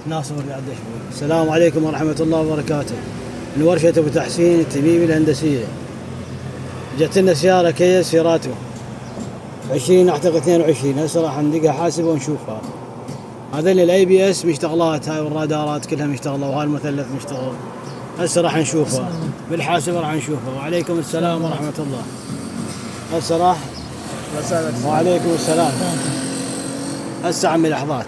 ناصر الرياض دشبول. السلام عليكم ورحمة الله وبركاته. من ورشة أبو تحسين التميمي الهندسية. جت لنا سيارة كيا سيراتو 20 أعتقد 22. هسه راح ندقها حاسبة ونشوفها. هذين الاي بي اس مشتغلات، هاي والرادارات كلها مشتغلة، وهاي المثلث مشتغل. هسه راح نشوفها بالحاسبة، راح نشوفها. وعليكم السلام ورحمة الله. هسه راح. وعليكم السلام. هسه عمي لحظات.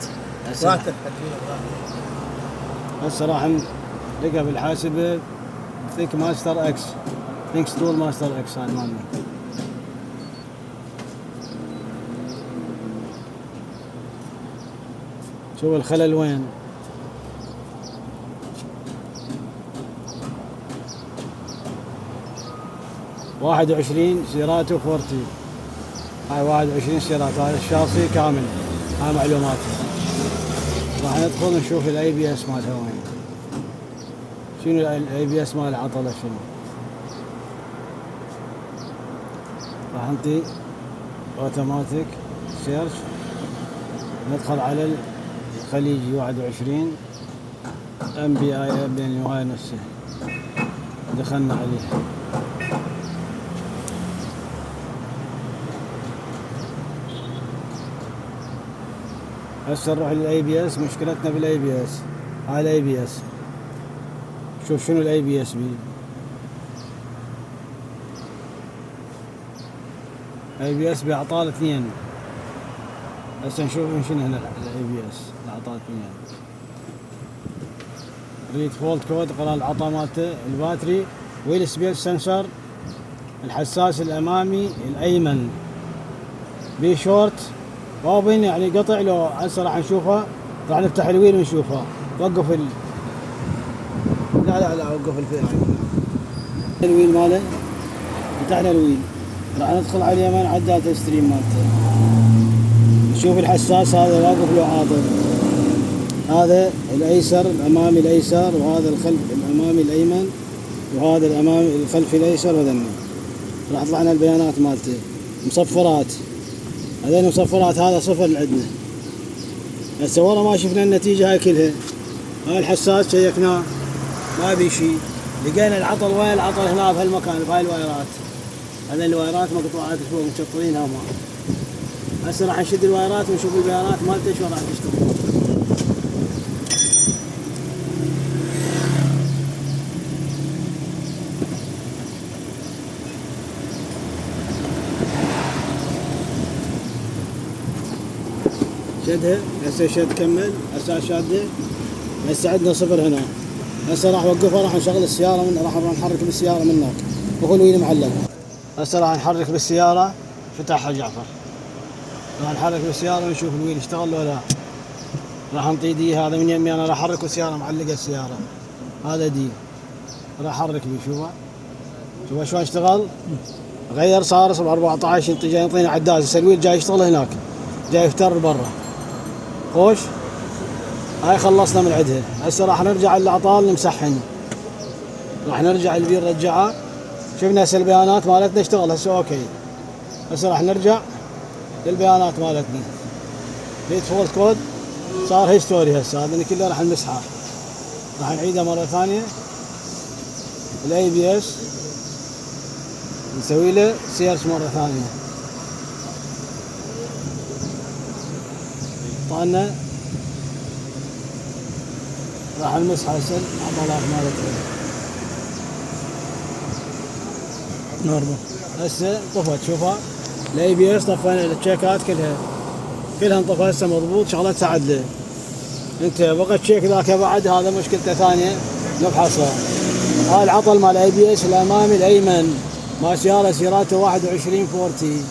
هسه راح نلقى بالحاسبة ثينك ماستر اكس، ثينك ستول ماستر اكس. هاي مالنا. شوف الخلل وين. واحد وعشرين سيراتو فورتي. هاي 21 سيراتو. هاي الشاصي كامل. هاي معلوماته. راح ندخل نشوف الاي بي اس مالها وين. شنو الاي بي اس مال العطلة شنو. راح نطي اوتوماتيك سيرش. ندخل على الخليجي 21 ام بي اي ابن وهاي نفسه. دخلنا عليه. هسه نروح للاي بي اس. مشكلتنا بالاي بي اس. هاي الاي بي اس. شوف شنو الاي بي اس بي. اي بي اس باعطال 2. هسه نشوف شنو هنا الاي بي اس الاعطال 2. ريد فولت كود، قراءة العطا مالته، الباتري، ويل سبيس سنسر، الحساس الامامي الايمن، بي شورت اوبن يعني قطع. لو هسه راح نشوفها، راح نفتح الويل ونشوفها. وقف لا وقف الويل ماله. فتحنا الويل، راح ندخل على اليمين على الداتا ستريم مالته. نشوف الحساس هذا واقف له حاضر. هذا الايسر الامامي الايسر، وهذا الخلف الامامي الايمن، وهذا الامامي الخلفي الايسر. وذني راح طلعنا البيانات مالته. مصفرات، هذين مصفرات. هذا صفر عندنا. هسه ورا ما شفنا النتيجة هاي كلها. هاي الحساس شيكناه ما بي شيء. لقينا العطل وين؟ العطل هنا بهالمكان بهاي الوايرات. هذين الوايرات مقطوعات فوق مشطرينها ما. هسه راح نشد الوايرات ونشوف البيانات مالته شو راح تشتغل. شدها. هسه شد كمل. هسه شاده. هسه عندنا صفر هنا. هسه راح اوقفها، راح نشغل السيارة من راح نحرك بالسيارة من هناك. وهو الويل معلق. هسه راح نحرك بالسيارة. فتحها جعفر. راح نحرك بالسيارة ونشوف الويل يشتغل ولا لا. راح نطي دي. هذا من يمي انا راح احرك السيارة، معلقة السيارة. هذا دي راح احرك بيه. شوفه شلون اشتغل. غير صار 14. انت جاي يعطينا عداد. هسه الويل جاي يشتغل هناك، جاي يفتر برا. خوش. هاي خلصنا من عندها. هسه راح نرجع للعطال نمسحهن. راح نرجع البير رجعه. شفنا هسه البيانات مالتنا اشتغل هسه اوكي. هسه راح نرجع للبيانات مالتنا. ريد فولت كود صار هيستوري. هسه هذا كله راح نمسحه. راح نعيده مرة ثانية. الاي بي اس نسوي له سيرش مرة ثانية. طالنا راح نمسح هسه العضلات مالتها. نورمال. هسه طفت. شوفها الاي بي اس طفينا التشيكات كلها انطفى. هسه مضبوط. شغلتها عدله. انت بقى تشيك ذاك بعد، هذا مشكلته ثانيه نبحثها. هاي العطل مال الاي بي اس الامامي الايمن مال سياره سيراتو 21 فورتي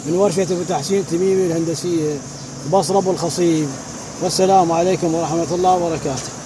من ورشه ابو تحسين التميمي الهندسيه، بصره ابو الخصيب. والسلام عليكم ورحمه الله وبركاته.